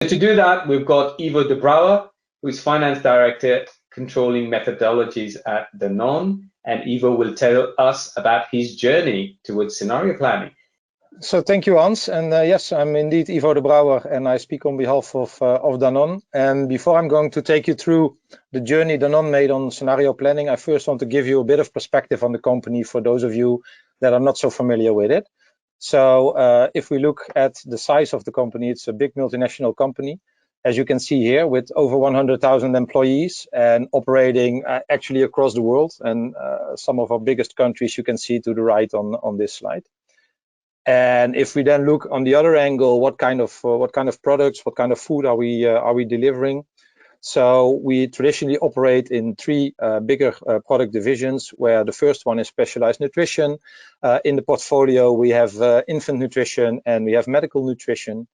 To do that, we've got Ivo de Brouwer, who's Finance Director controlling methodologies at Danone, and Ivo will tell us about his journey towards scenario planning. So thank you, Hans. And yes, I'm indeed Ivo de Brouwer, and I speak on behalf of Danone. And before I'm going to take you through the journey Danone made on scenario planning, I first want to give you a bit of perspective on the company for those of you that are not so familiar with it. So if we look at the size of the company, it's a big multinational company, as you can see here, with over 100,000 employees and operating actually across the world. And some of our biggest countries you can see to the right on this slide. And if we then look on the other angle, what kind of products, what kind of food are we delivering? So we traditionally operate in three bigger product divisions, where the first one is specialized nutrition. In the portfolio, we have infant nutrition and we have medical nutrition.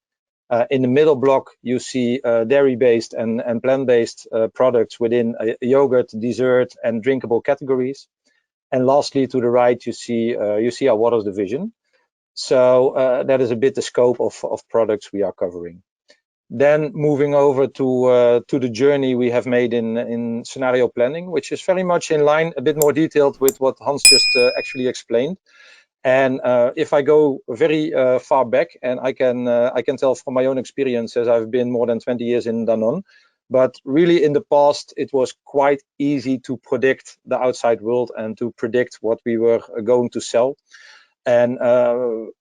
In the middle block, you see dairy-based and plant-based products within yogurt, dessert, and drinkable categories. And lastly, to the right, you see our waters division. So that is a bit the scope of products we are covering. Then moving over to the journey we have made in scenario planning, which is very much in line, a bit more detailed with what Hans just actually explained. And if I go very far back, and I can tell from my own experience, as I've been more than 20 years in Danone, but really in the past it was quite easy to predict the outside world and to predict what we were going to sell. And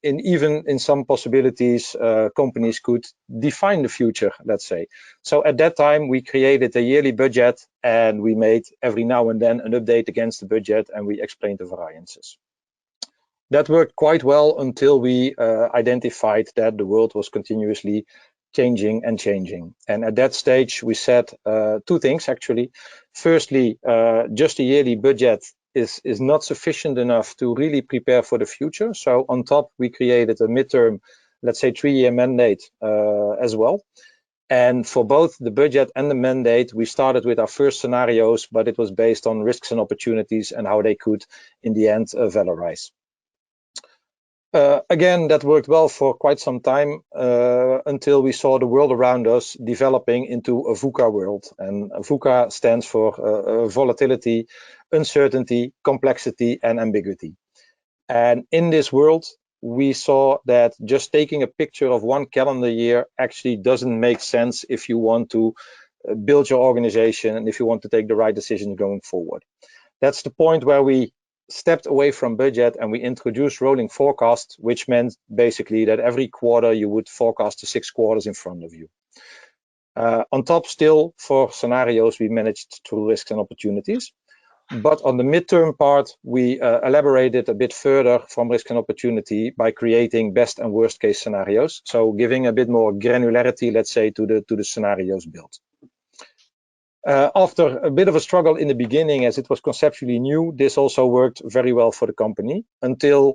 even in some possibilities, companies could define the future, let's say. So at that time, we created a yearly budget, and we made every now and then an update against the budget, and we explained the variances. That worked quite well until we identified that the world was continuously changing and changing. And at that stage, we said two things, actually. Firstly, just a yearly budget is not sufficient enough to really prepare for the future. So on top, we created a midterm, let's say 3-year mandate as well. And for both the budget and the mandate, we started with our first scenarios, but it was based on risks and opportunities and how they could, in the end, valorize. Again, that worked well for quite some time until we saw the world around us developing into a VUCA world. And VUCA stands for volatility, uncertainty, complexity, and ambiguity. And in this world, we saw that just taking a picture of one calendar year actually doesn't make sense if you want to build your organization and if you want to take the right decisions going forward. That's the point where we stepped away from budget and we introduced rolling forecast, which meant basically that every quarter you would forecast the 6 quarters in front of you. On top, still for scenarios, we managed through risks and opportunities. But on the midterm part, we elaborated a bit further from risk and opportunity by creating best and worst case scenarios. So giving a bit more granularity, let's say, to the scenarios built. After a bit of a struggle in the beginning, as it was conceptually new, this also worked very well for the company until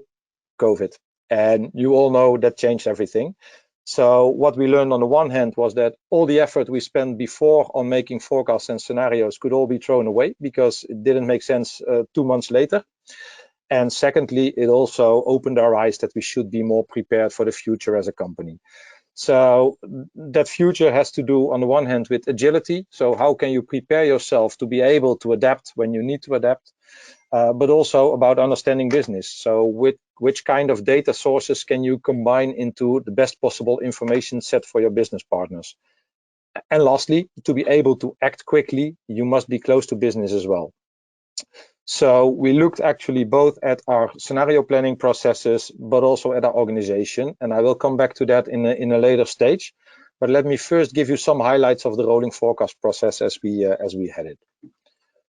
COVID. And you all know that changed everything. So what we learned on the one hand was that all the effort we spent before on making forecasts and scenarios could all be thrown away because it didn't make sense 2 months later. And secondly, it also opened our eyes that we should be more prepared for the future as a company. So that future has to do, on the one hand, with agility. So how can you prepare yourself to be able to adapt when you need to adapt, but also about understanding business. So with which kind of data sources can you combine into the best possible information set for your business partners? And lastly, to be able to act quickly, you must be close to business as well. So we looked actually both at our scenario planning processes, but also at our organization. And I will come back to that in a later stage. But let me first give you some highlights of the rolling forecast process as we had it.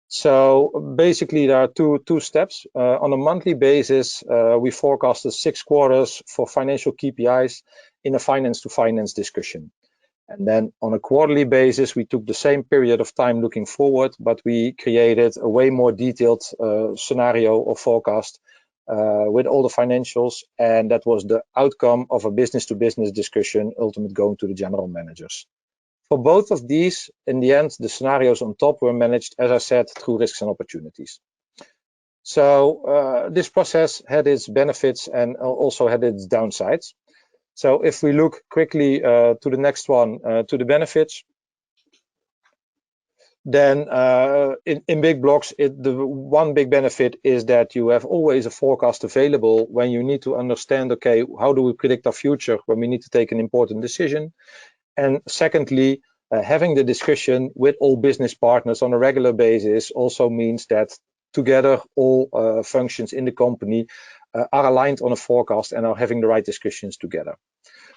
So basically, there are two steps. On a monthly basis, we forecasted 6 quarters for financial KPIs in a finance to finance discussion. And then on a quarterly basis, we took the same period of time looking forward, but we created a way more detailed scenario or forecast with all the financials. And that was the outcome of a business-to-business discussion, ultimately going to the general managers. For both of these, in the end, the scenarios on top were managed, as I said, through risks and opportunities. So this process had its benefits and also had its downsides. So if we look quickly to the next one, to the benefits, then in big blocks, the one big benefit is that you have always a forecast available when you need to understand, okay, how do we predict our future when we need to take an important decision? And secondly, having the discussion with all business partners on a regular basis also means that together all functions in the company are aligned on a forecast and are having the right discussions together.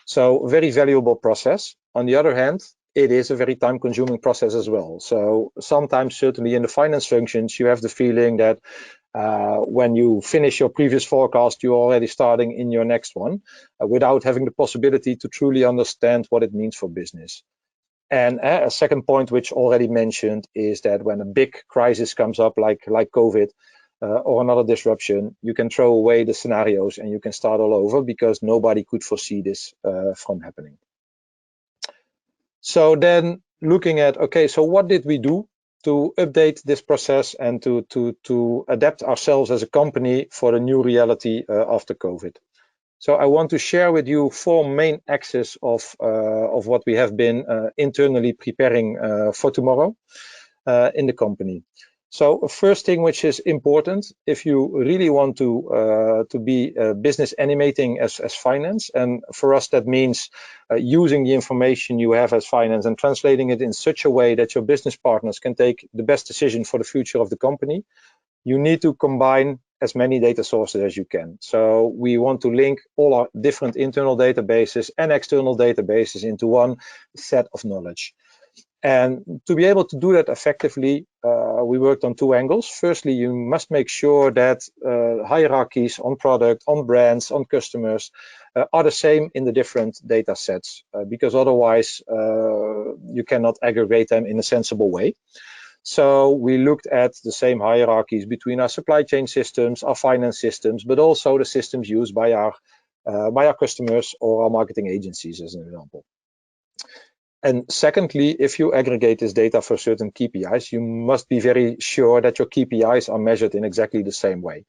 So very valuable process. On the other hand, it is a very time-consuming process as well. So sometimes, certainly in the finance functions, you have the feeling that when you finish your previous forecast, you're already starting in your next one without having the possibility to truly understand what it means for business. And a second point, which already mentioned, is that when a big crisis comes up, like COVID or another disruption, you can throw away the scenarios and you can start all over because nobody could foresee this from happening. So then looking at, okay, so what did we do to update this process and to adapt ourselves as a company for the new reality after COVID? So I want to share with you 4 main axes of what we have been internally preparing for tomorrow in the company. So first thing which is important, if you really want to be business animating as finance, and for us that means using the information you have as finance and translating it in such a way that your business partners can take the best decision for the future of the company, you need to combine as many data sources as you can. So we want to link all our different internal databases and external databases into one set of knowledge. And to be able to do that effectively, we worked on 2 angles. Firstly, you must make sure that hierarchies on product, on brands, on customers are the same in the different data sets, because otherwise you cannot aggregate them in a sensible way. So we looked at the same hierarchies between our supply chain systems, our finance systems, but also the systems used by our customers or our marketing agencies, as an example. And secondly, if you aggregate this data for certain KPIs, you must be very sure that your KPIs are measured in exactly the same way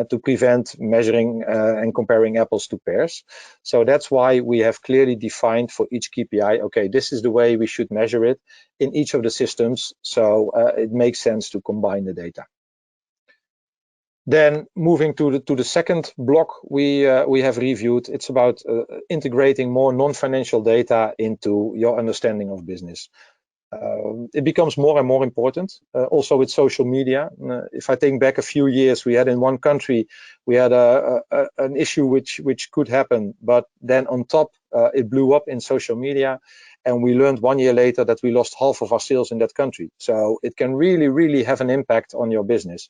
to prevent measuring and comparing apples to pears. So that's why we have clearly defined for each KPI, okay, this is the way we should measure it in each of the systems. So it makes sense to combine the data. Then moving to the second block we have reviewed, it's about integrating more non-financial data into your understanding of business. It becomes more and more important, also with social media. If I think back a few years, we had in one country, we had an issue which could happen, but then on top, it blew up in social media. And we learned 1 year later that we lost half of our sales in that country. So it can really, really have an impact on your business.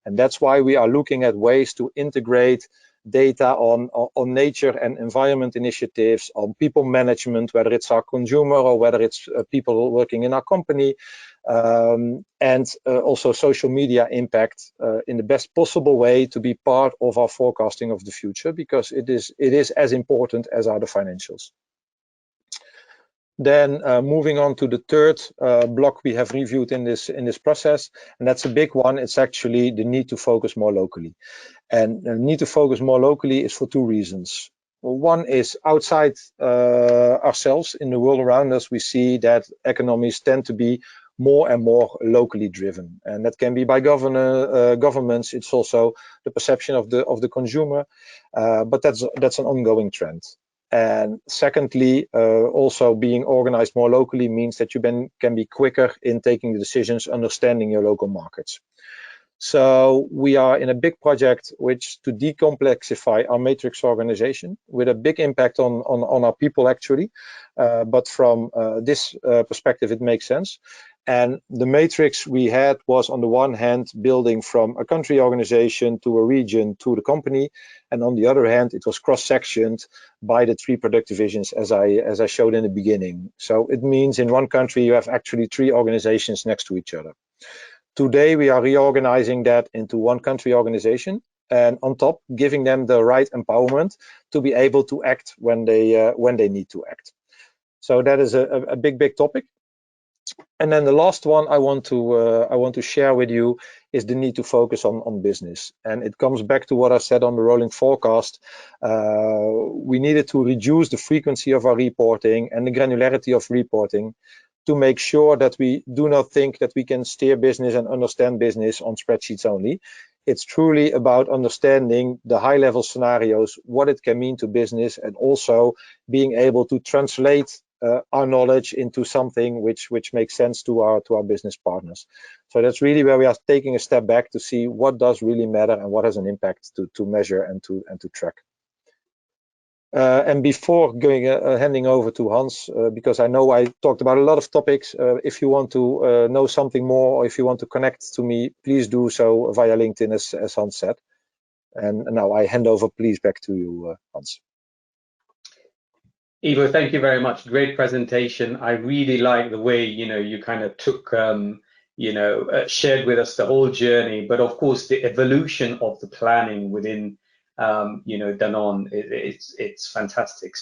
And that's why we are looking at ways to integrate data on nature and environment initiatives, on people management, whether it's our consumer or whether it's people working in our company, and also social media impact in the best possible way to be part of our forecasting of the future, because it is as important as are the financials. Then moving on to the third block we have reviewed in this process, and that's a big one. It's actually the need to focus more locally. And the need to focus more locally is for 2 reasons. Well, one is outside ourselves, in the world around us, we see that economies tend to be more and more locally driven, and that can be by governments. It's also the perception of the consumer, but that's an ongoing trend. And secondly, also being organized more locally means that you can be quicker in taking the decisions, understanding your local markets. So we are in a big project which to decomplexify our matrix organization with a big impact on our people actually. But from this perspective, it makes sense. And the matrix we had was on the one hand building from a country organization to a region to the company, and on the other hand it was cross-sectioned by the 3 product divisions as I showed in the beginning. So it means in one country you have actually 3 organizations next to each other. Today we are reorganizing that into one country organization, and on top giving them the right empowerment to be able to act when they need to act. So that is a big topic. And then the last one I want to share with you is the need to focus on business. And it comes back to what I said on the rolling forecast. We needed to reduce the frequency of our reporting and the granularity of reporting to make sure that we do not think that we can steer business and understand business on spreadsheets only. It's truly about understanding the high-level scenarios, what it can mean to business, and also being able to translate our knowledge into something which makes sense to our business partners. So that's really where we are taking a step back to see what does really matter and what has an impact to measure and to track. And before handing over to Hans, because I know I talked about a lot of topics, if you want to know something more, or if you want to connect to me, please do so via LinkedIn, as Hans said. And now I hand over, please, back to you, Hans. Ivo, thank you very much. Great presentation. I really like the way, you kind of took, shared with us the whole journey, but of course the evolution of the planning within, Danone, it's fantastic.